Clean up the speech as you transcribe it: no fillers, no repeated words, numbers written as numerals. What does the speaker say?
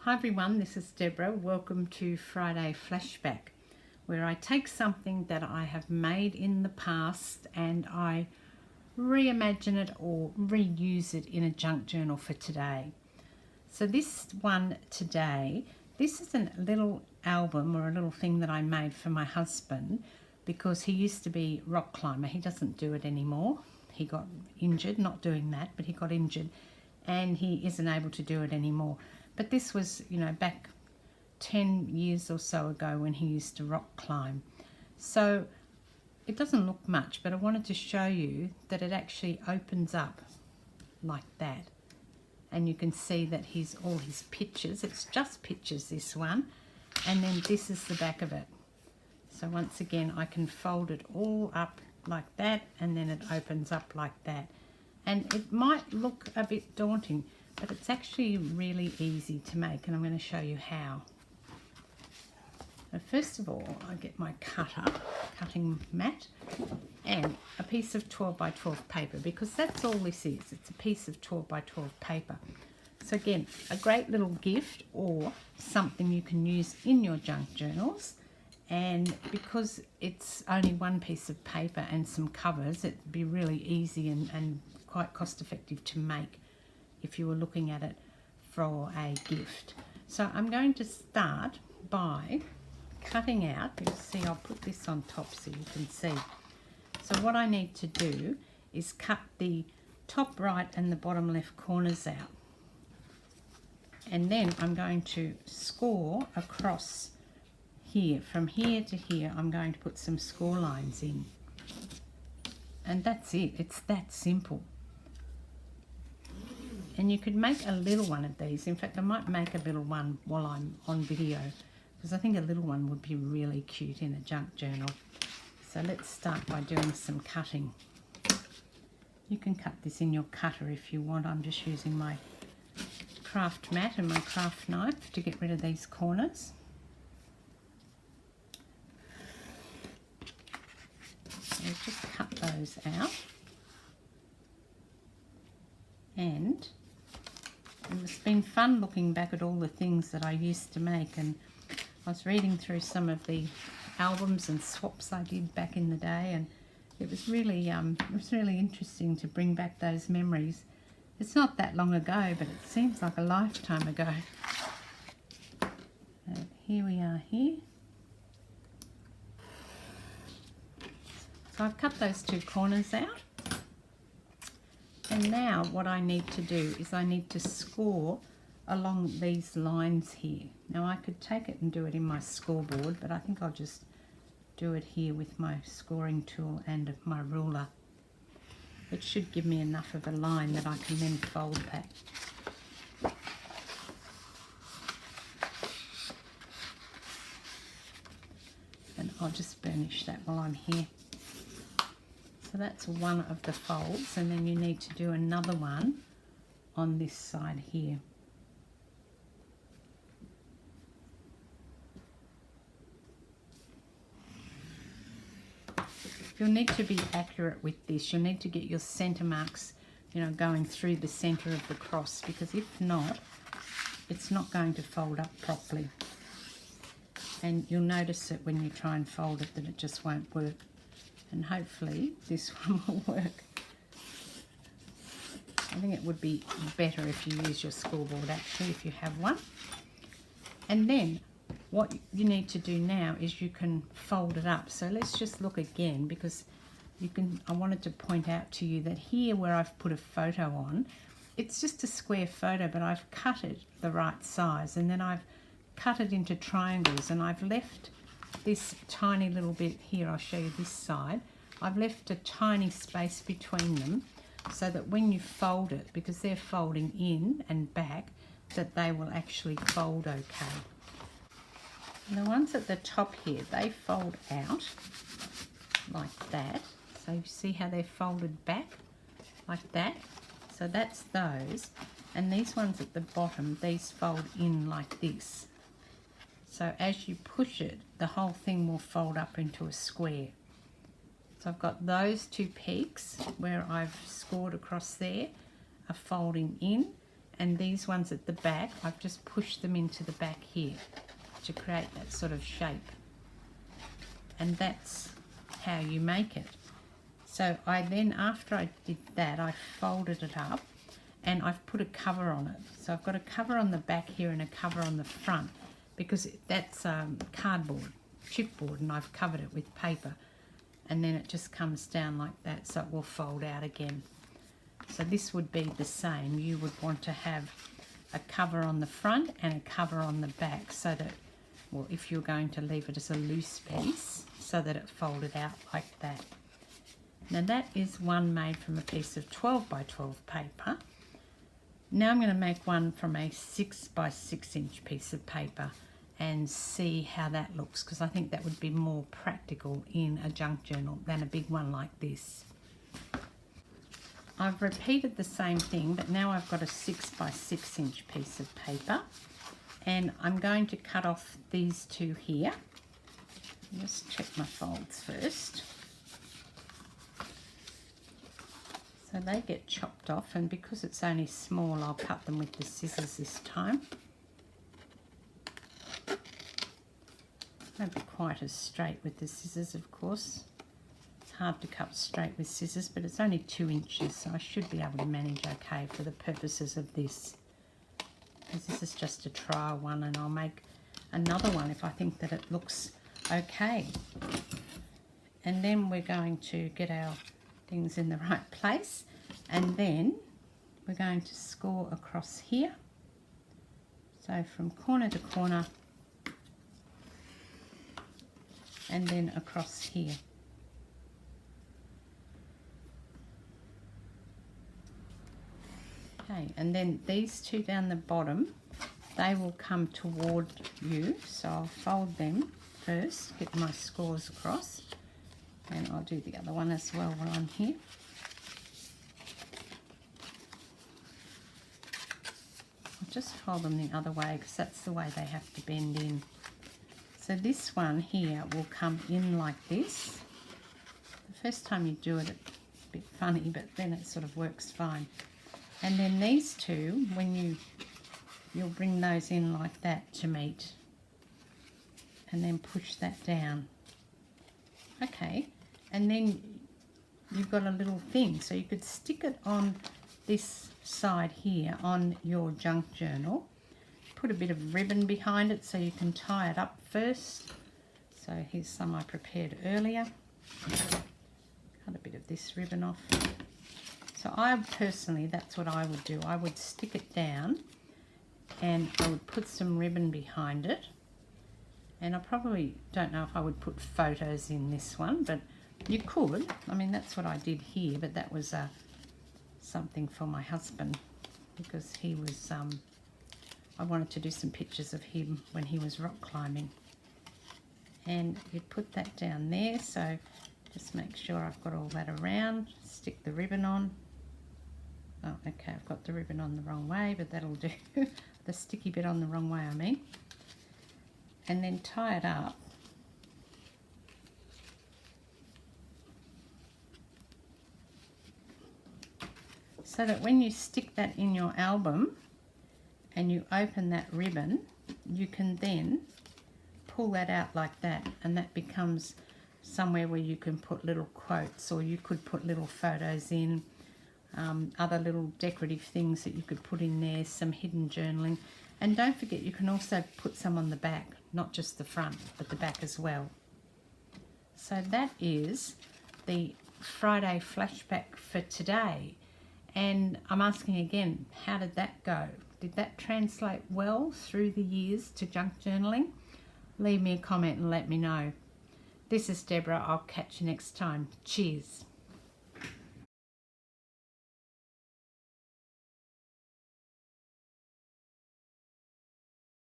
Hi everyone, this is Deborah. Welcome to Friday Flashback, where I take something that I have made in the past and I reimagine it or reuse it in a junk journal for today. So this one today, this is a little album or a little thing that I made for my husband because he used to be a rock climber. He doesn't do it anymore. He got injured, not doing that, but he got injured and he isn't able to do it anymore. But this was, back 10 years or so ago when he used to rock climb. So it doesn't look much, but I wanted to show you that it actually opens up like that. And you can see that all his pictures, it's just pictures, this one. And then this is the back of it. So once again, I can fold it all up like that, and then it opens up like that. And it might look a bit daunting, but it's actually really easy to make, and I'm going to show you how. So first of all, I get my cutting mat, and a piece of 12 by 12 paper, because that's all this is. It's a piece of 12 by 12 paper. So again, a great little gift or something you can use in your junk journals. And because it's only one piece of paper and some covers, it'd be really easy and quite cost effective to make if you were looking at it for a gift. So I'm going to start by cutting out, you'll see I'll put this on top so you can see. So what I need to do is cut the top right and the bottom left corners out. And then I'm going to score across here. From here to here, I'm going to put some score lines in. And that's it, it's that simple. And you could make a little one of these. In fact, I might make a little one while I'm on video, because I think a little one would be really cute in a junk journal. So let's start by doing some cutting. You can cut this in your cutter if you want. I'm just using my craft mat and my craft knife to get rid of these corners. So just cut those out. And it's been fun looking back at all the things that I used to make, and I was reading through some of the albums and swaps I did back in the day, and it was really interesting to bring back those memories. It's not that long ago, but it seems like a lifetime ago. Here we are here. So I've cut those two corners out. And now what I need to do is I need to score along these lines here. Now I could take it and do it in my scoreboard, but I think I'll just do it here with my scoring tool and my ruler. It should give me enough of a line that I can then fold back. And I'll just burnish that while I'm here. So that's one of the folds, and then you need to do another one on this side here. You'll need to be accurate with this. You'll need to get your centre marks, going through the centre of the cross, because if not, it's not going to fold up properly. And you'll notice it when you try and fold it that it just won't work. And hopefully this one will work. I think it would be better if you use your scoreboard actually, if you have one. And then what you need to do now is you can fold it up. So let's just look again, because I wanted to point out to you that here where I've put a photo on, it's just a square photo, but I've cut it the right size, and then I've cut it into triangles, and I've left this tiny little bit here. I'll show you this side. I've left a tiny space between them so that when you fold it, because they're folding in and back, that they will actually fold okay. And the ones at the top here, they fold out like that. So you see how they're folded back like that? So that's those. And these ones at the bottom, these fold in like this. So as you push it, the whole thing will fold up into a square. So I've got those two peaks where I've scored across there are folding in, and these ones at the back, I've just pushed them into the back here to create that sort of shape. And that's how you make it. So I then, after I did that, I folded it up and I've put a cover on it. So I've got a cover on the back here and a cover on the front, because that's cardboard, chipboard, and I've covered it with paper. And then it just comes down like that, so it will fold out again. So this would be the same. You would want to have a cover on the front and a cover on the back, so that, well, if you're going to leave it as a loose piece, so that it folded out like that. Now that is one made from a piece of 12 by 12 paper. Now I'm going to make one from a 6 by 6 inch piece of paper and see how that looks, because I think that would be more practical in a junk journal than a big one like this. I've repeated the same thing, but now I've got a 6 by 6 inch piece of paper, and I'm going to cut off these two here. Just check my folds first. So they get chopped off, and because it's only small, I'll cut them with the scissors this time. Won't be quite as straight with the scissors, of course. It's hard to cut straight with scissors, but it's only 2 inches, so I should be able to manage okay for the purposes of this. Because this is just a trial one, and I'll make another one if I think that it looks okay. And then we're going to get our things in the right place, and then we're going to score across here, so from corner to corner, and then across here. Okay, and then these two down the bottom, they will come toward you, so I'll fold them first, get my scores across. And I'll do the other one as well while I'm here. I'll just fold them the other way, because that's the way they have to bend in. So this one here will come in like this. The first time you do it, it's a bit funny, but then it sort of works fine. And then these two, when you'll bring those in like that to meet, and then push that down. Okay. And then you've got a little thing, so you could stick it on this side here on your junk journal, put a bit of ribbon behind it so you can tie it up first. So here's some I prepared earlier. Cut a bit of this ribbon off. So I personally, that's what I would do. I would stick it down and I would put some ribbon behind it. And I probably don't know if I would put photos in this one, but you could. I mean, that's what I did here, but that was something for my husband, because he was, I wanted to do some pictures of him when he was rock climbing. And you put that down there, so just make sure I've got all that around, stick the ribbon on. Oh, okay, I've got the ribbon on the wrong way, but that'll do. The sticky bit on the wrong way, I mean. And then tie it up. So that when you stick that in your album and you open that ribbon, you can then pull that out like that, and that becomes somewhere where you can put little quotes, or you could put little photos in, other little decorative things that you could put in there, some hidden journaling. And don't forget, you can also put some on the back, not just the front, but the back as well. So that is the Friday flashback for today. And I'm asking again, how did that go? Did that translate well through the years to junk journaling? Leave me a comment and let me know. This is Deborah. I'll catch you next time. Cheers.